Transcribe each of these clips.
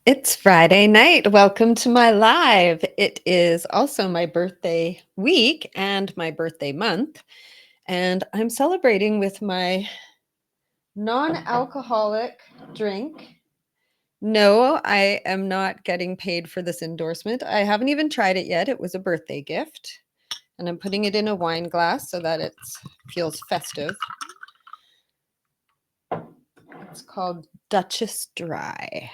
It's Friday night. Welcome to my live. It is also my birthday week and my birthday month. And I'm celebrating with my non alcoholic drink. No, I am not getting paid for this endorsement. I haven't even tried it yet. It was a birthday gift. And I'm putting it in a wine glass so that it feels festive. It's called Duchess Dry.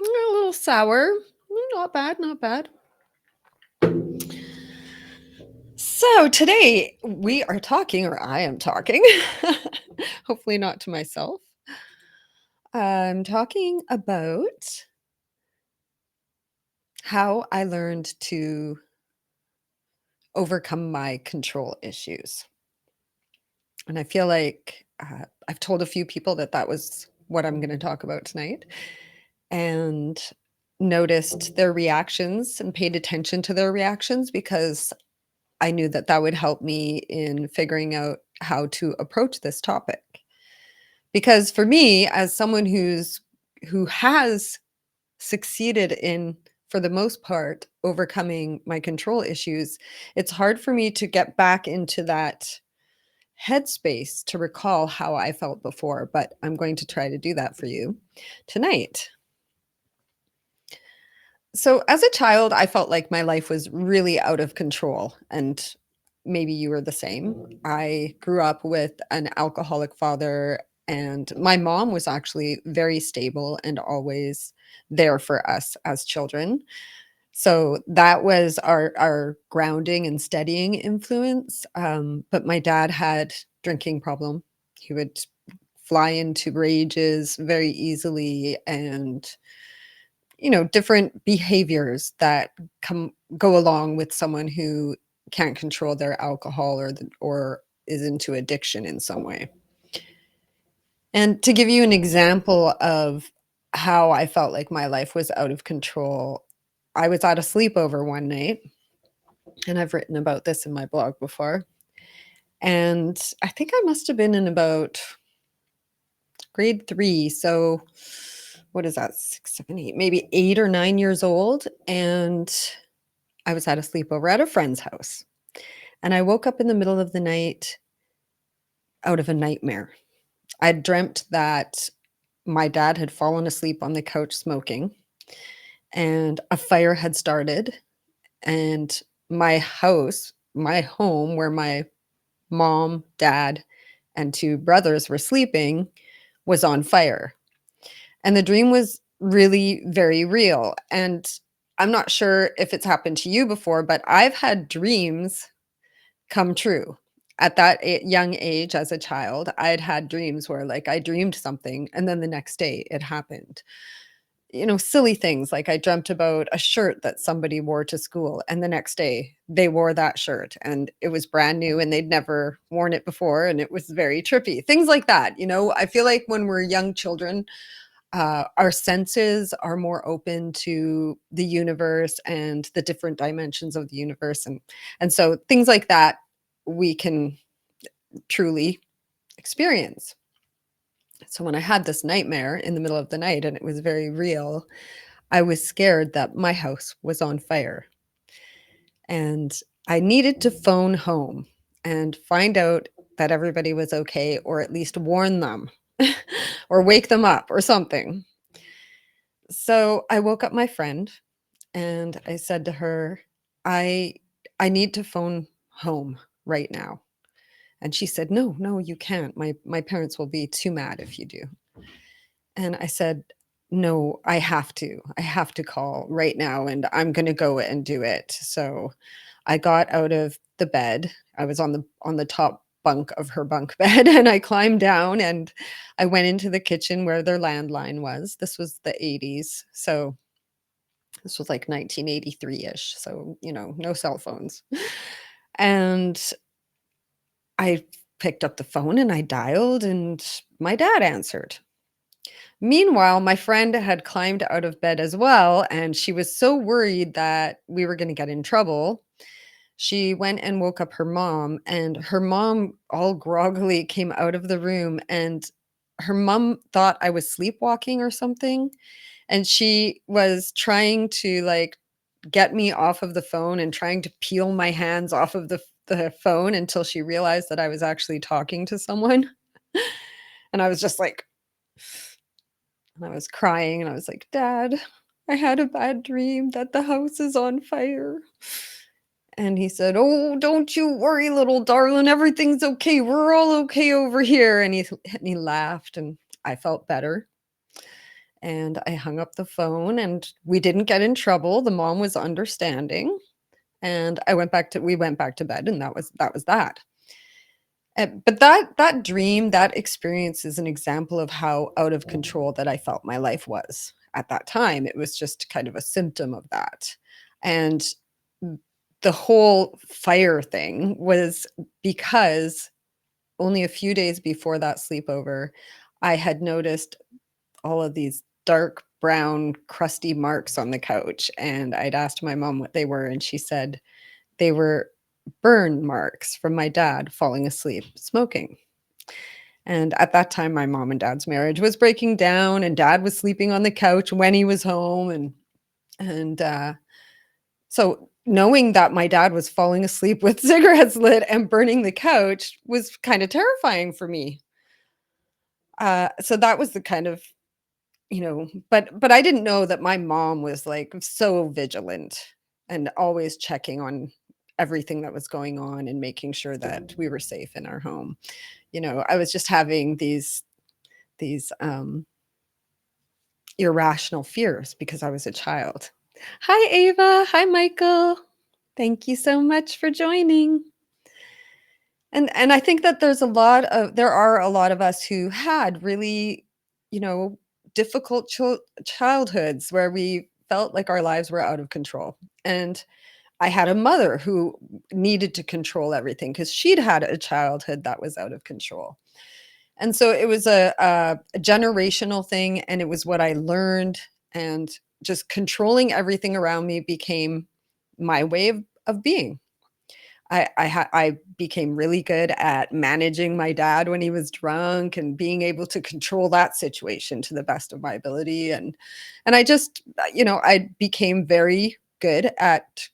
A little sour. Not bad, not bad. So today we are talking, or I am talking, hopefully not to myself. I'm talking about how I learned to overcome my control issues. And I feel like I've told a few people that that was what I'm going to talk about tonight, and noticed their reactions and paid attention to their reactions because I knew that that would help me in figuring out how to approach this topic. Because for me, as someone who has succeeded in, for the most part, overcoming my control issues, it's hard for me to get back into that headspace to recall how I felt before, but I'm going to try to do that for you tonight. So, as a child, I felt like my life was really out of control, and maybe you were the same. I grew up with an alcoholic father, and my mom was actually very stable and always there for us as children. So that was our grounding and steadying influence. But my dad had drinking problem. He would fly into rages very easily, and different behaviors that come go along with someone who can't control their alcohol or is into addiction in some way. And to give you an example of how I felt like my life was out of control, I was at a sleepover one night, and I've written about this in my blog before. And I think I must have been in about grade 3. So what is that? 6, 7, 8, maybe 8 or 9 years old. And I was at a sleepover at a friend's house. And I woke up in the middle of the night out of a nightmare. I dreamt that my dad had fallen asleep on the couch smoking, and a fire had started, and my house, my home where my mom, dad, and 2 brothers were sleeping was on fire. And the dream was really very real. And I'm not sure if it's happened to you before, but I've had dreams come true. At that young age as a child, I'd had dreams where, like, I dreamed something and then the next day it happened. Silly things like I dreamt about a shirt that somebody wore to school, and the next day they wore that shirt and it was brand new and they'd never worn it before, and it was very trippy. Things like that. I feel like when we're young children, our senses are more open to the universe and the different dimensions of the universe, and so things like that we can truly experience. So when I had this nightmare in the middle of the night and it was very real, I was scared that my house was on fire, and I needed to phone home and find out that everybody was okay, or at least warn them or wake them up or something. So I woke up my friend and I said to her, I I need to phone home right now. And she said, "No, no, you can't. My parents will be too mad if you do." And I said, "No, I have to. I have to call right now, and I'm gonna go and do it." So I got out of the bed. I was on the top bunk of her bunk bed, and I climbed down and I went into the kitchen where their landline was. This was the 80s. So this was like 1983-ish. So, no cell phones. And I picked up the phone and I dialed, and my dad answered. Meanwhile, my friend had climbed out of bed as well, and she was so worried that we were gonna get in trouble. She went and woke up her mom, and her mom, all groggily, came out of the room, and her mom thought I was sleepwalking or something, and she was trying to, like, get me off of the phone and trying to peel my hands off of the phone until she realized that I was actually talking to someone, and I was just like and I was crying, and I was like, "Dad, I had a bad dream that the house is on fire." And he said, "Oh, don't you worry, little darling, everything's okay. We're all okay over here." And he laughed, and I felt better. And I hung up the phone, and we didn't get in trouble. The mom was understanding, and we went back to bed, and that was that. But that dream, that experience is an example of how out of control that I felt my life was at that time. It was just kind of a symptom of that. And the whole fire thing was because only a few days before that sleepover, I had noticed all of these dark brown crusty marks on the couch, and I'd asked my mom what they were, and she said they were burn marks from my dad falling asleep smoking. And at that time, my mom and dad's marriage was breaking down, and dad was sleeping on the couch when he was home, and so knowing that my dad was falling asleep with cigarettes lit and burning the couch was kind of terrifying for me. So that was the kind of, but I didn't know that my mom was, like, so vigilant and always checking on everything that was going on and making sure that we were safe in our home. I was just having these irrational fears because I was a child. Hi, Ava. Hi, Michael. Thank you so much for joining. And I think that there are a lot of us who had really, you know, difficult childhoods where we felt like our lives were out of control. And I had a mother who needed to control everything because she'd had a childhood that was out of control. And so it was a generational thing, and it was what I learned, and just controlling everything around me became my way of being. I became really good at managing my dad when he was drunk and being able to control that situation to the best of my ability, and I just, I became very good at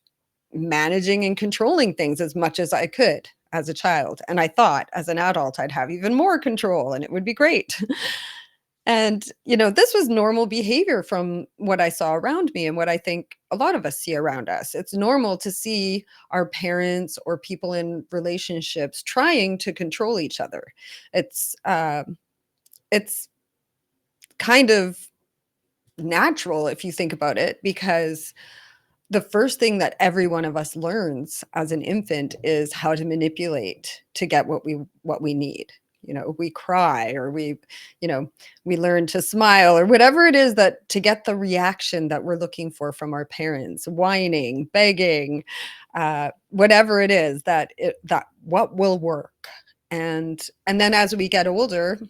managing and controlling things as much as I could as a child, and I thought as an adult I'd have even more control and it would be great. And, this was normal behavior from what I saw around me and what I think a lot of us see around us. It's normal to see our parents or people in relationships trying to control each other. It's it's kind of natural if you think about it, because the first thing that every one of us learns as an infant is how to manipulate to get what we need. We cry, or you know, we learn to smile, or whatever it is, that to get the reaction that we're looking for from our parents, whining, begging, whatever it is that what will work. And then as we get older,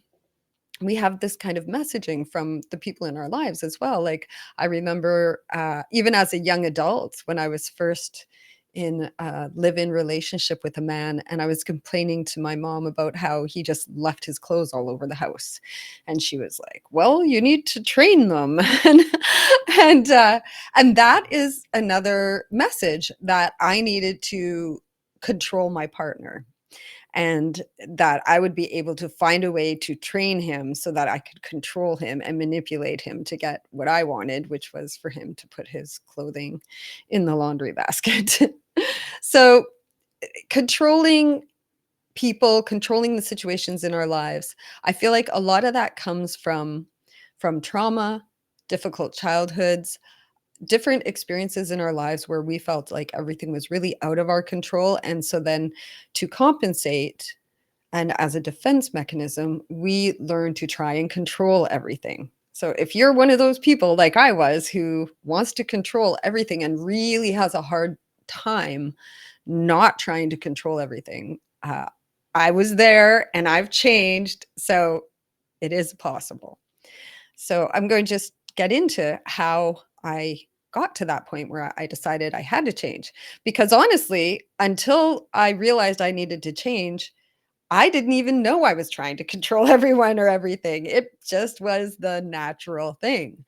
we have this kind of messaging from the people in our lives as well. Like, I remember, even as a young adult, when I was first in a live-in relationship with a man, and I was complaining to my mom about how he just left his clothes all over the house, and she was like, "Well, you need to train them." and uh, and that is another message that I needed to control my partner, and that I would be able to find a way to train him so that I could control him and manipulate him to get what I wanted, which was for him to put his clothing in the laundry basket. So, controlling people, controlling the situations in our lives, I feel like a lot of that comes from trauma, difficult childhoods, different experiences in our lives where we felt like everything was really out of our control, and so then, to compensate and as a defense mechanism, we learn to try and control everything. So if you're one of those people like I was, who wants to control everything and really has a hard time not trying to control everything, I was there and I've changed. So it is possible. So I'm going to just get into how I got to that point where I decided I had to change. Because honestly, until I realized I needed to change, I didn't even know I was trying to control everyone or everything. It just was the natural thing.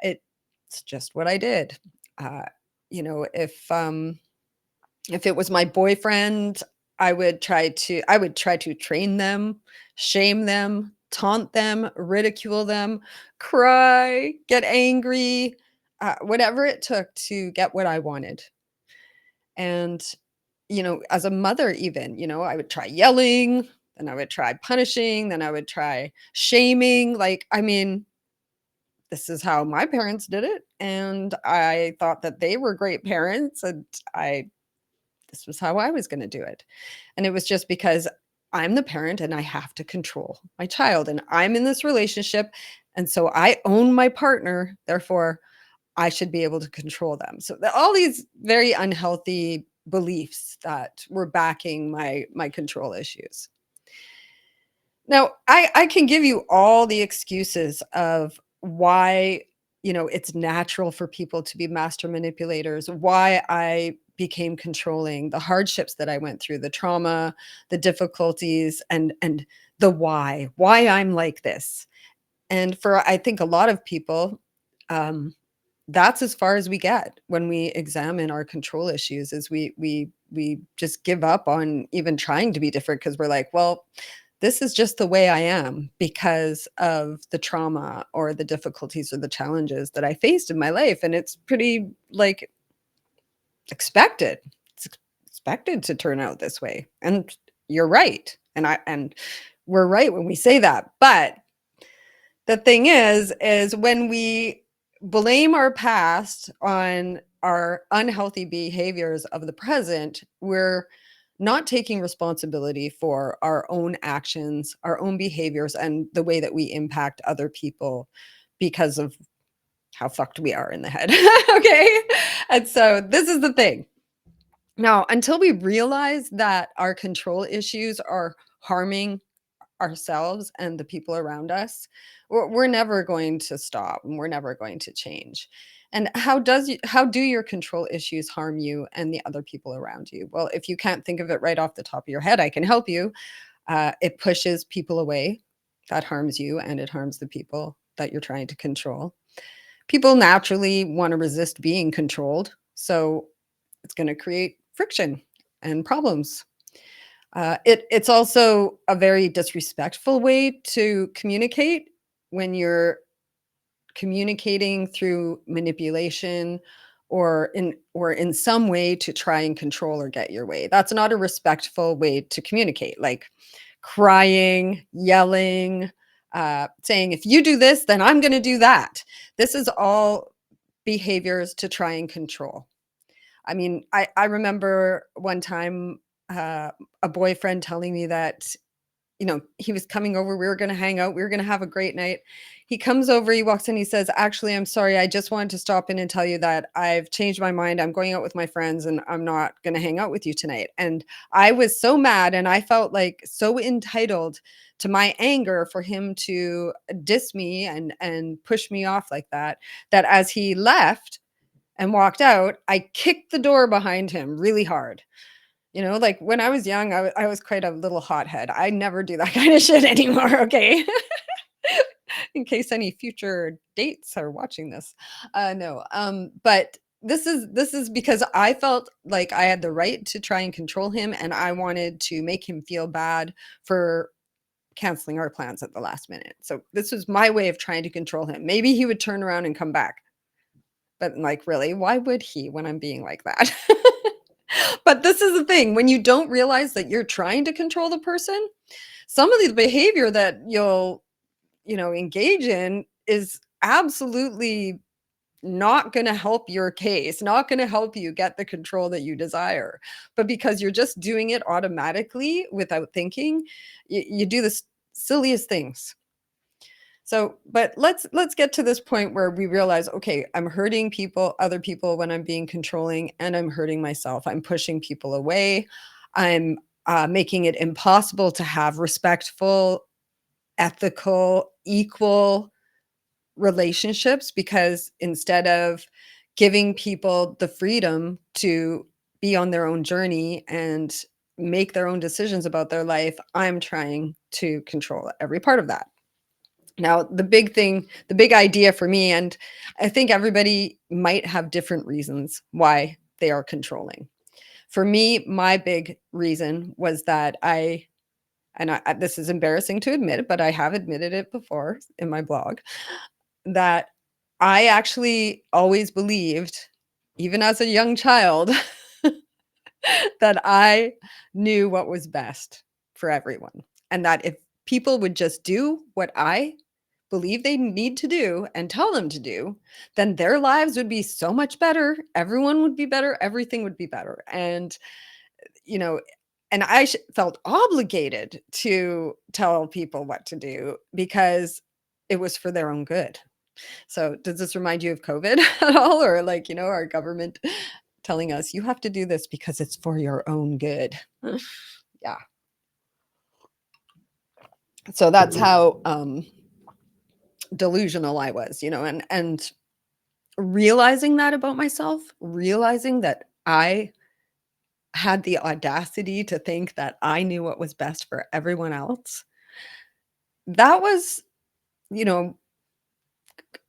It's just what I did. Uh, you know, if it was my boyfriend, I would try to train them, shame them, taunt them, ridicule them, cry, get angry, whatever it took to get what I wanted. And, as a mother even, I would try yelling, then I would try punishing, then I would try shaming. Like, I mean, this is how my parents did it, and I thought that they were great parents, and I this was how I was gonna do it. And it was just because I'm the parent and I have to control my child, and I'm in this relationship, and so I own my partner, therefore, I should be able to control them. So, all these very unhealthy beliefs that were backing my control issues. Now, I can give you all the excuses of why, it's natural for people to be master manipulators, why I became controlling, the hardships that I went through, the trauma, the difficulties, and the why I'm like this. And for I think a lot of people, um, that's as far as we get when we examine our control issues is we just give up on even trying to be different because we're like, well, this is just the way I am because of the trauma or the difficulties or the challenges that I faced in my life. And it's pretty like expected. It's expected to turn out this way. And you're right. And we're right when we say that. But the thing is when we blame our past on our unhealthy behaviors of the present, we're not taking responsibility for our own actions, our own behaviors, and the way that we impact other people because of how fucked we are in the head. Okay. And so this is the thing. Now, until we realize that our control issues are harming ourselves and the people around us, we're never going to stop and we're never going to change. And how do your control issues harm you and the other people around you? Well, if you can't think of it right off the top of your head, I can help you. It pushes people away. That harms you and it harms the people that you're trying to control. People naturally want to resist being controlled, so it's going to create friction and problems. It's also a very disrespectful way to communicate when you're communicating through manipulation or in some way to try and control or get your way. That's not a respectful way to communicate, like crying, yelling, saying, "If you do this, then I'm gonna do that." This is all behaviors to try and control. I mean, I remember one time, a boyfriend telling me that, he was coming over, we were gonna hang out, we were gonna have a great night. He comes over, he walks in, he says, "Actually, I'm sorry, I just wanted to stop in and tell you that I've changed my mind, I'm going out with my friends, and I'm not gonna hang out with you tonight." And I was so mad, and I felt, like, so entitled to my anger for him to diss me and push me off like that, that as he left and walked out, I kicked the door behind him really hard. Like, when I was young, I was quite a little hothead. I never do that kind of shit anymore, okay? In case any future dates are watching this. No, but this is because I felt like I had the right to try and control him, and I wanted to make him feel bad for canceling our plans at the last minute. So this was my way of trying to control him. Maybe he would turn around and come back. But, like, really, why would he when I'm being like that? But this is the thing, when you don't realize that you're trying to control the person, some of the behavior that you'll, engage in is absolutely not gonna help your case, not gonna help you get the control that you desire. But because you're just doing it automatically without thinking, you do the silliest things. So, but let's get to this point where we realize, okay, I'm hurting other people when I'm being controlling, and I'm hurting myself. I'm pushing people away. I'm making it impossible to have respectful, ethical, equal relationships because instead of giving people the freedom to be on their own journey and make their own decisions about their life, I'm trying to control every part of that. Now, the big idea for me, and I think everybody might have different reasons why they are controlling. For me, my big reason was that this is embarrassing to admit, but I have admitted it before in my blog, that I actually always believed, even as a young child, that I knew what was best for everyone, and that if people would just do what I believe they need to do and tell them to do, then their lives would be so much better, everyone would be better, everything would be better, and, you know, and felt obligated to tell people what to do because it was for their own good. So, does this remind you of COVID at all? Or like, our government telling us, "You have to do this because it's for your own good." Yeah. So that's how, delusional I was, and realizing that about myself, realizing that I had the audacity to think that I knew what was best for everyone else, that was, you know,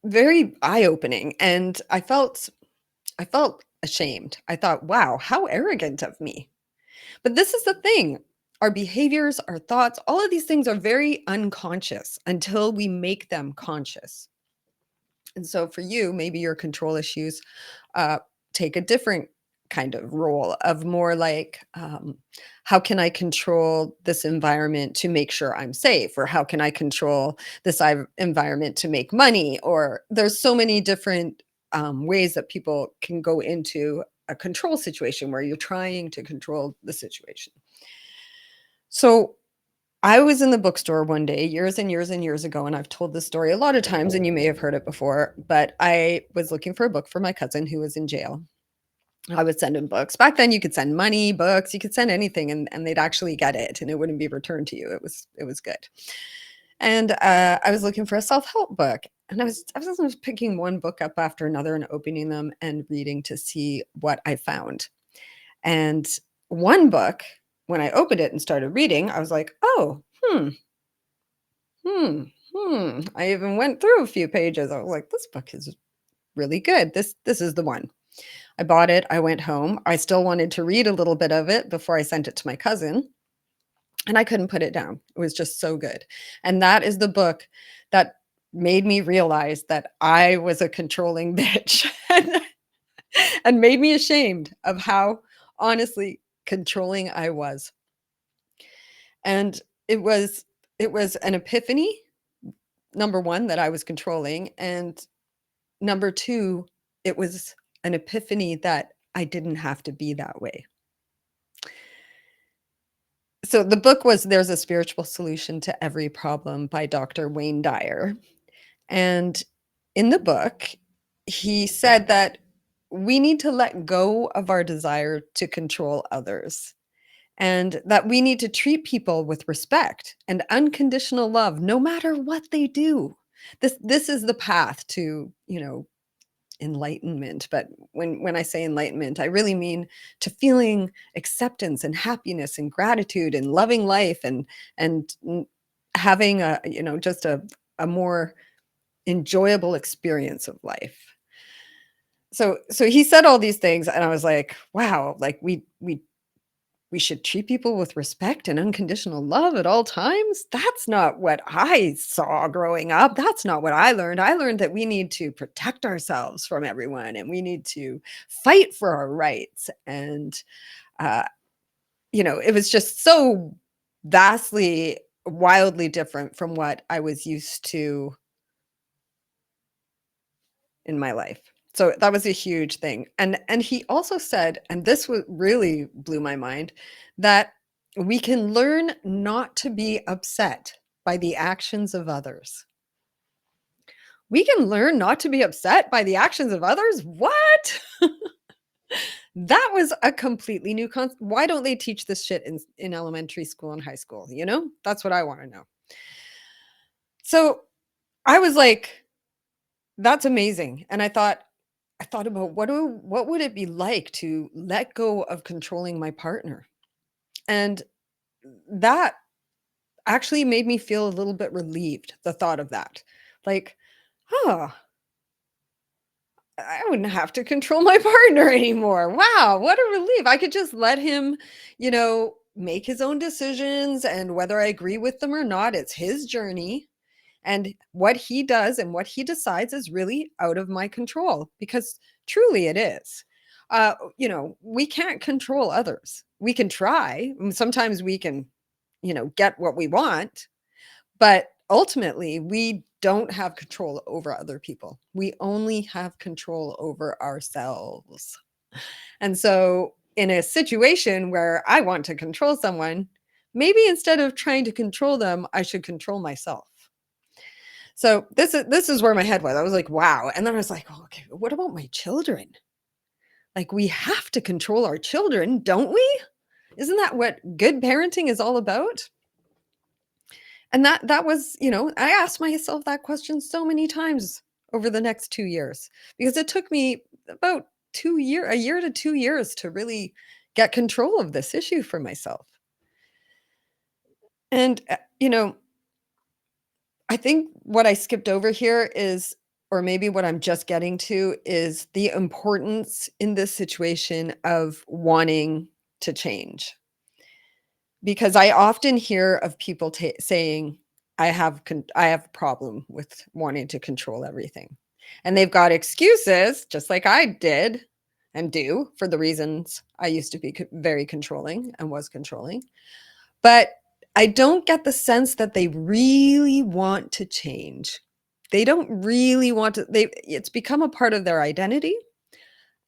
very eye-opening, and I felt ashamed. I thought, "Wow, how arrogant of me." But this is the thing. Our behaviors, our thoughts, all of these things are very unconscious until we make them conscious. And so for you, maybe your control issues uh, take a different kind of role of more like, how can I control this environment to make sure I'm safe? Or how can I control this environment to make money? Or there's so many different ways that people can go into a control situation where you're trying to control the situation. So I was in the bookstore one day years and years and years ago, and I've told this story a lot of times, and you may have heard it before, but I was looking for a book for my cousin who was in jail. I would send him books. Back then, you could send money, books, you could send anything, and they'd actually get it, and it wouldn't be returned to you. It was good. And I was looking for a self-help book, and I was picking one book up after another and opening them and reading to see what I found. And one book, when I opened it and started reading, I was like, "Oh, hmm, I even went through a few pages. I was like, "This book is really good. This is the one." I bought it, I went home. I still wanted to read a little bit of it before I sent it to my cousin, and I couldn't put it down. It was just so good. And that is the book that made me realize that I was a controlling bitch and made me ashamed of how honestly controlling I was. And it was an epiphany, number 1, that I was controlling, and number 2, it was an epiphany that I didn't have to be that way. So the book was There's a Spiritual Solution to Every Problem by Dr. Wayne Dyer. And in the book, he said that we need to let go of our desire to control others, and that we need to treat people with respect and unconditional love no matter what they do. This is the path to, enlightenment. But when I say enlightenment, I really mean to feeling acceptance and happiness and gratitude and loving life, and having just a more enjoyable experience of life. So he said all these things, and I was like, wow, like we should treat people with respect and unconditional love at all times? That's not what I saw growing up. That's not what I learned. I learned that we need to protect ourselves from everyone, and we need to fight for our rights. And, uh, it was just so vastly, wildly different from what I was used to in my life. So that was a huge thing. And he also said, and this really blew my mind, that we can learn not to be upset by the actions of others. We can learn not to be upset by the actions of others? What? That was a completely new concept. Why don't they teach this shit in elementary school and high school? That's what I want to know. So I was like, that's amazing. And I thought, I thought about what would it be like to let go of controlling my partner? And that actually made me feel a little bit relieved, the thought of that. Like, "Oh, I wouldn't have to control my partner anymore. Wow, what a relief. I could just let him, make his own decisions, and whether I agree with them or not, it's his journey. And what he does and what he decides is really out of my control because truly it is. We can't control others. We can try. And sometimes we can, get what we want, but ultimately, we don't have control over other people. We only have control over ourselves. And so, in a situation where I want to control someone, maybe instead of trying to control them, I should control myself. So this is where my head was. I was like, "Wow." And then I was like, "Oh, okay, what about my children? Like we have to control our children, don't we? Isn't that what good parenting is all about?" And that was, I asked myself that question so many times over the next 2 years because it took me about 1 year to 2 years to really get control of this issue for myself. And, I think what I skipped over here is, or maybe what I'm just getting to, is the importance in this situation of wanting to change. Because I often hear of people saying, I have a problem with wanting to control everything." And they've got excuses, just like I did and do, for the reasons I used to be very controlling and was controlling. But I don't get the sense that they really want to change. They don't really want to it's become a part of their identity,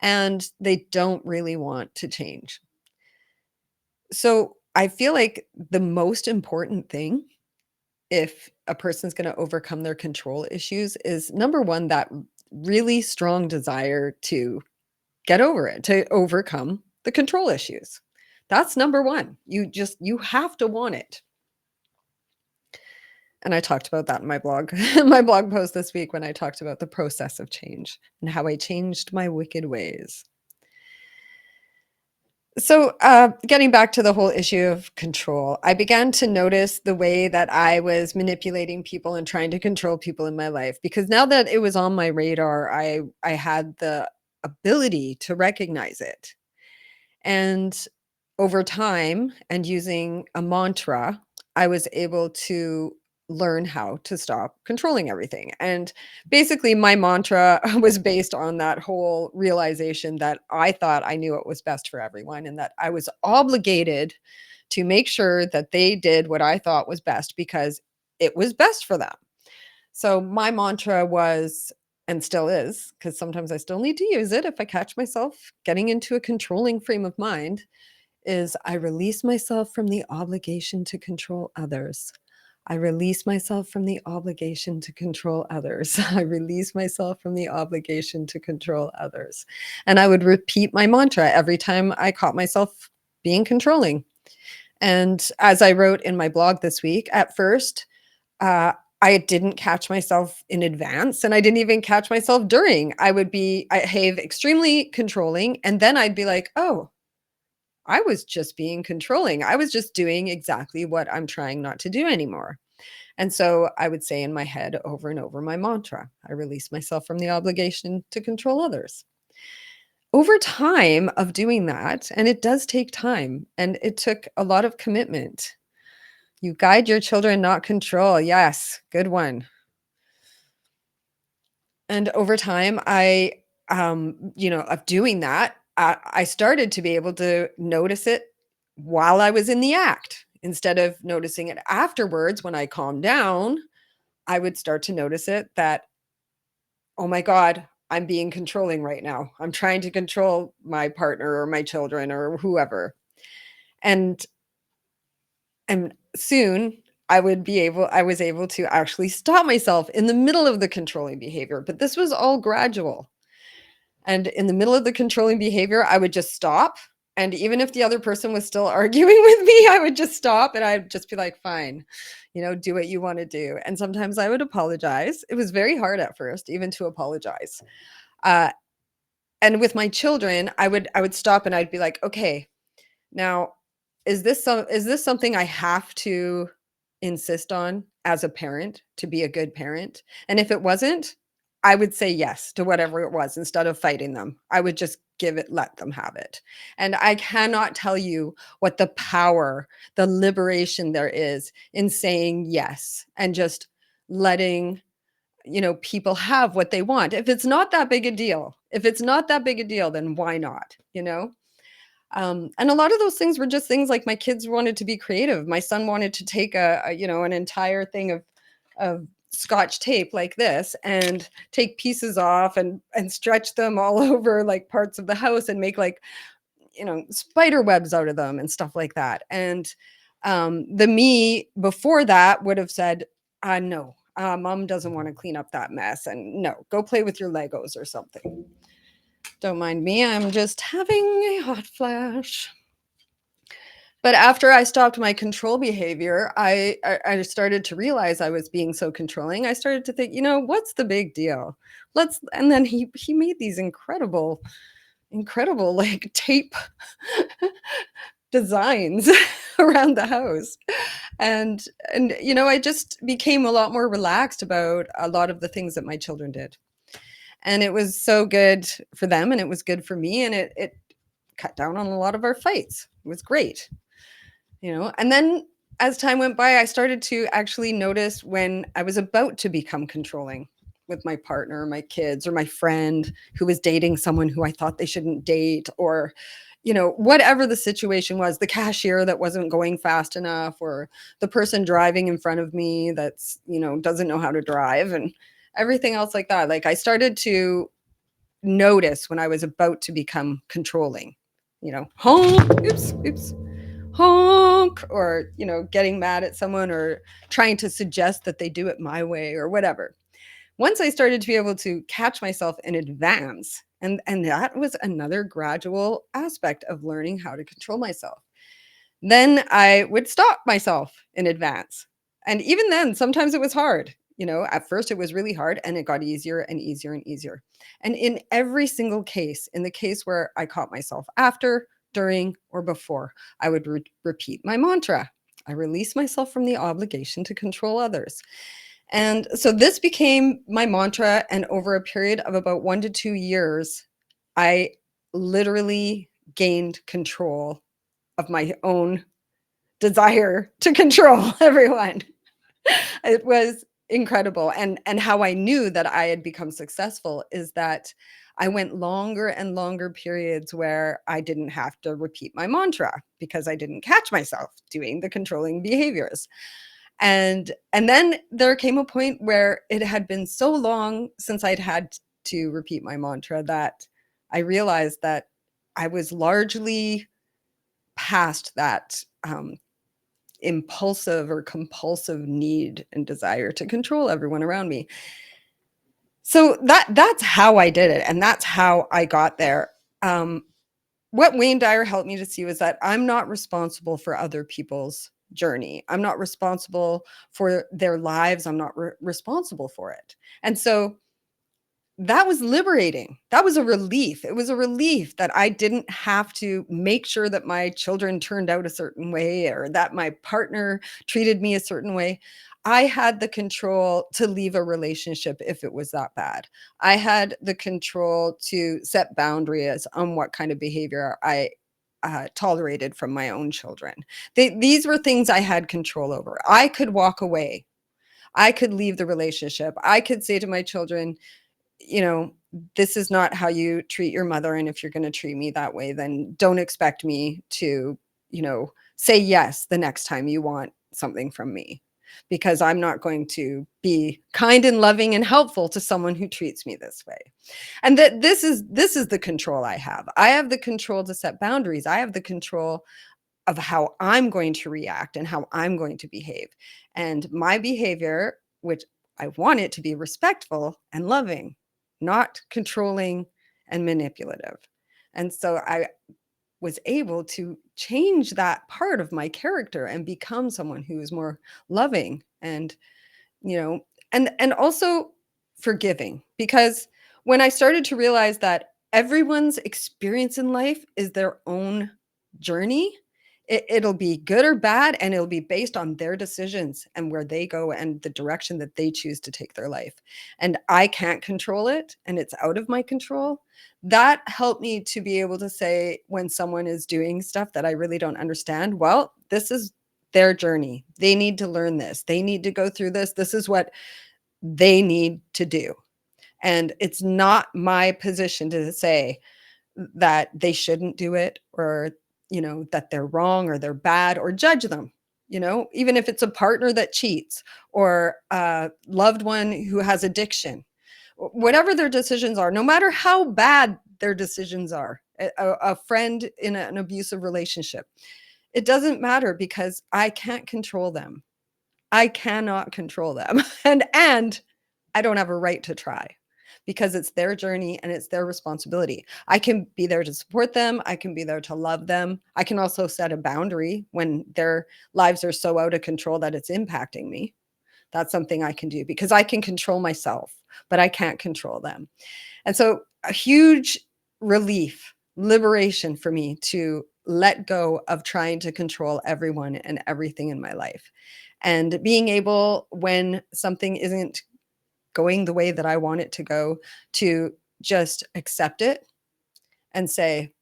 and they don't really want to change. So, I feel like the most important thing, if a person's gonna overcome their control issues, is number 1, that really strong desire to get over it, to overcome the control issues. That's number 1. You have to want it. And I talked about that in my blog my blog post this week when I talked about the process of change and how I changed my wicked ways. So, getting back to the whole issue of control, I began to notice the way that I was manipulating people and trying to control people in my life because now that it was on my radar, I had the ability to recognize it. And over time and using a mantra, I was able to learn how to stop controlling everything. And basically, my mantra was based on that whole realization that I thought I knew what was best for everyone and that I was obligated to make sure that they did what I thought was best because it was best for them. So my mantra was, and still is, because sometimes I still need to use it if I catch myself getting into a controlling frame of mind, is I release myself from the obligation to control others. I release myself from the obligation to control others. I release myself from the obligation to control others. And I would repeat my mantra every time I caught myself being controlling. And as I wrote in my blog this week, at first, uh, I didn't catch myself in advance and I didn't even catch myself during. I behave extremely controlling. And then I'd be like, oh, I was just being controlling. I was just doing exactly what I'm trying not to do anymore. And so I would say in my head over and over my mantra, I release myself from the obligation to control others. Over time of doing that, and it does take time, and it took a lot of commitment. You guide your children, not control. Yes, good one. And over time, of doing that, I started to be able to notice it while I was in the act. Instead of noticing it afterwards when I calmed down, I would start to notice it that, oh my God, I'm being controlling right now. I'm trying to control my partner or my children or whoever. And and soon I was able to actually stop myself in the middle of the controlling behavior. But this was all gradual. And in the middle of the controlling behavior, I would just stop. And even if the other person was still arguing with me, I would just stop and I'd just be like, fine, do what you want to do. And sometimes I would apologize. It was very hard at first, even to apologize. Uh, And with my children, I would stop and I'd be like, "Okay, now, is this something I have to insist on as a parent to be a good parent?" And if it wasn't, I would say yes to whatever it was instead of fighting them. I would just let them have it. And I cannot tell you what the power, the liberation there is in saying yes and just letting, people have what they want. If it's not that big a deal, if it's not that big a deal, then why not, you know? And a lot of those things were just things like my kids wanted to be creative. My son wanted to take an entire thing of scotch tape like this and take pieces off and stretch them all over like parts of the house and make like, spider webs out of them and stuff like that. And the me before that would have said, no, mom doesn't want to clean up that mess. And no, go play with your Legos or something. Don't mind me. I'm just having a hot flash. But after I stopped my control behavior, I started to realize I was being so controlling. I started to think, what's the big deal? And then he made these incredible like tape designs around the house. And I just became a lot more relaxed about a lot of the things that my children did. And it was so good for them and it was good for me and it cut down on a lot of our fights. It was great. And then as time went by, I started to actually notice when I was about to become controlling with my partner, my kids, or my friend who was dating someone who I thought they shouldn't date, or, whatever the situation was, the cashier that wasn't going fast enough, or the person driving in front of me that's, doesn't know how to drive, and everything else like that. Like I started to notice when I was about to become controlling, oops, honk, or getting mad at someone or trying to suggest that they do it my way or whatever. Once I started to be able to catch myself in advance, and that was another gradual aspect of learning how to control myself, then I would stop myself in advance. And even then sometimes it was hard. At first it was really hard and it got easier and easier and easier. And in every single case, in the case where I caught myself after, during, or before, I would repeat my mantra. I release myself from the obligation to control others. And so this became my mantra. And over a period of about 1 to 2 years, I literally gained control of my own desire to control everyone. It was incredible. And how I knew that I had become successful is that I went longer and longer periods where I didn't have to repeat my mantra because I didn't catch myself doing the controlling behaviors. And then there came a point where it had been so long since I'd had to repeat my mantra that I realized that I was largely past that impulsive or compulsive need and desire to control everyone around me. So that's how I did it, and that's how I got there. What Wayne Dyer helped me to see was that I'm not responsible for other people's journey. I'm not responsible for their lives. I'm not responsible for it. And so that was liberating. That was a relief. It was a relief that I didn't have to make sure that my children turned out a certain way or that my partner treated me a certain way. I had the control to leave a relationship if it was that bad. I had the control to set boundaries on what kind of behavior I tolerated from my own children. These were things I had control over. I could walk away. I could leave the relationship. I could say to my children, you know, this is not how you treat your mother. And if you're going to treat me that way, then don't expect me to, say yes the next time you want something from me, because I'm not going to be kind and loving and helpful to someone who treats me this way. And that this is the control I have. I have the control to set boundaries. I have the control of how I'm going to react and how I'm going to behave. And my behavior, which I want it to be respectful and loving, not controlling and manipulative. And so I was able to change that part of my character and become someone who is more loving and, you know, and also forgiving. Because when I started to realize that everyone's experience in life is their own journey. It'll be good or bad, and it'll be based on their decisions and where they go and the direction that they choose to take their life. And I can't control it, and it's out of my control. That helped me to be able to say when someone is doing stuff that I really don't understand, well, this is their journey. They need to learn this. They need to go through this. This is what they need to do. And it's not my position to say that they shouldn't do it, or, that they're wrong or they're bad, or judge them. Even if it's a partner that cheats, or a loved one who has addiction, whatever their decisions are, no matter how bad their decisions are, a friend in an abusive relationship, it doesn't matter because I can't control them. I cannot control them. And I don't have a right to try, because it's their journey and it's their responsibility. I can be there to support them. I can be there to love them. I can also set a boundary when their lives are so out of control that it's impacting me. That's something I can do, because I can control myself, but I can't control them. And so a huge relief, liberation for me to let go of trying to control everyone and everything in my life. And being able, when something isn't going the way that I want it to go, to just accept it and say,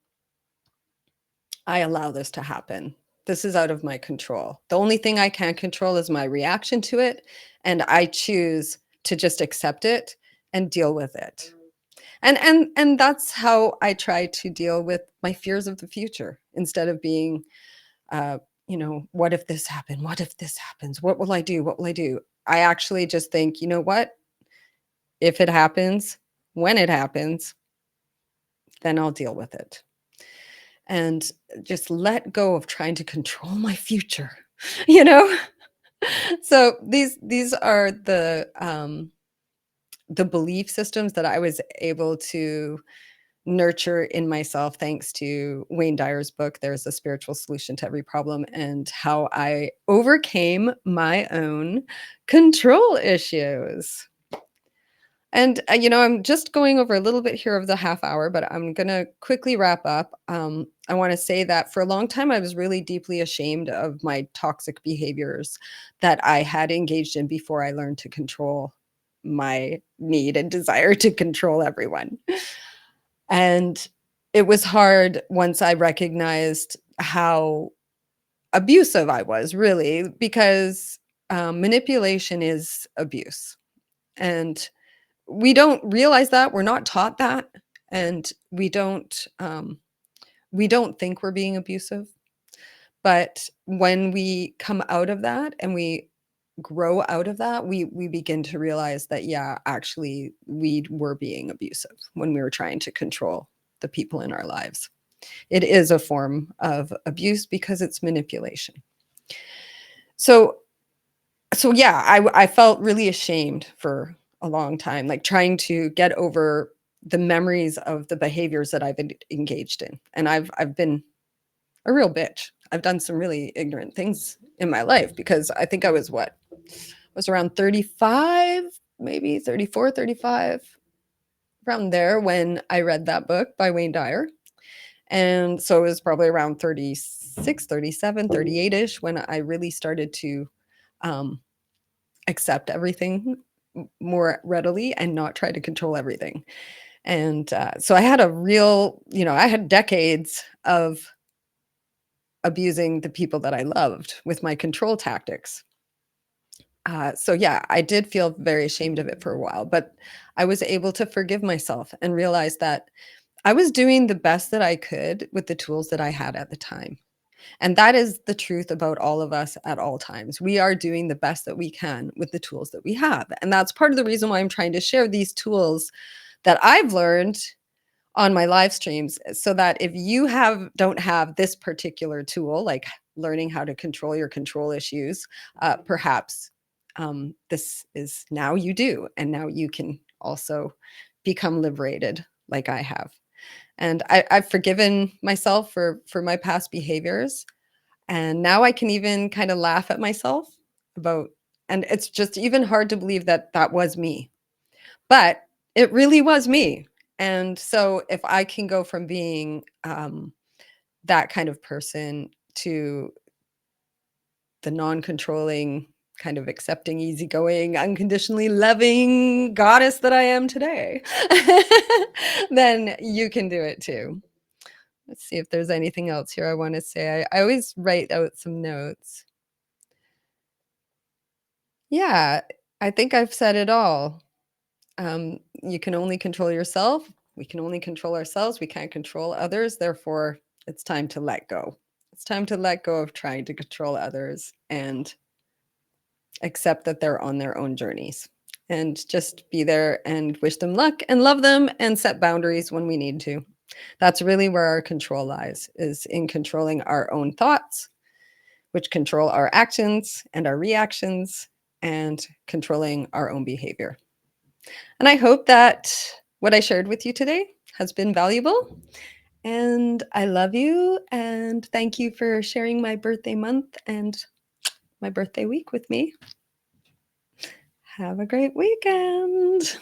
I allow this to happen. This is out of my control. The only thing I can control is my reaction to it. And I choose to just accept it and deal with it. And that's how I try to deal with my fears of the future, instead of being, what if this happened? What if this happens? What will I do? What will I do? I actually just think, you know what? If it happens, when it happens, then I'll deal with it. And just let go of trying to control my future, you know? So these are the belief systems that I was able to nurture in myself, thanks to Wayne Dyer's book, There's a Spiritual Solution to Every Problem, and how I overcame my own control issues. And, I'm just going over a little bit here of the half hour, but I'm going to quickly wrap up. I want to say that for a long time, I was really deeply ashamed of my toxic behaviors that I had engaged in before I learned to control my need and desire to control everyone. And it was hard once I recognized how abusive I was, really, because manipulation is abuse. And we don't realize that, we're not taught that, and we don't think we're being abusive. But when we come out of that and we grow out of that, we begin to realize that, yeah, actually we were being abusive when we were trying to control the people in our lives. It is a form of abuse because it's manipulation. So yeah, I felt really ashamed for a long time, like trying to get over the memories of the behaviors that I've engaged in. And I've been a real bitch. I've done some really ignorant things in my life, because I think I was around 35, maybe 34, 35, around there when I read that book by Wayne Dyer. And so it was probably around 36, 37, 38-ish when I really started to um, accept everything more readily and not try to control everything. And so I had I had decades of abusing the people that I loved with my control tactics. So yeah, I did feel very ashamed of it for a while, but I was able to forgive myself and realize that I was doing the best that I could with the tools that I had at the time. And that is the truth about all of us at all times. We are doing the best that we can with the tools that we have. And that's part of the reason why I'm trying to share these tools that I've learned on my live streams, so that if you don't have this particular tool, like learning how to control your control issues, perhaps this is now you do. And now you can also become liberated like I have. And I've forgiven myself for my past behaviors. And now I can even kind of laugh at myself about, and it's just even hard to believe that that was me. But it really was me. And so if I can go from being, that kind of person to the non-controlling, kind of accepting, easygoing, unconditionally loving goddess that I am today, then you can do it too. Let's see if there's anything else here I wanna say. I always write out some notes. Yeah, I think I've said it all. You can only control yourself. We can only control ourselves. We can't control others. Therefore, it's time to let go. It's time to let go of trying to control others and accept that they're on their own journeys and just be there and wish them luck and love them and set boundaries when we need to. That's really where our control lies, is in controlling our own thoughts, which control our actions and our reactions, and controlling our own behavior. And I hope that what I shared with you today has been valuable. And I love you. And thank you for sharing my birthday month and my birthday week with me. Have a great weekend.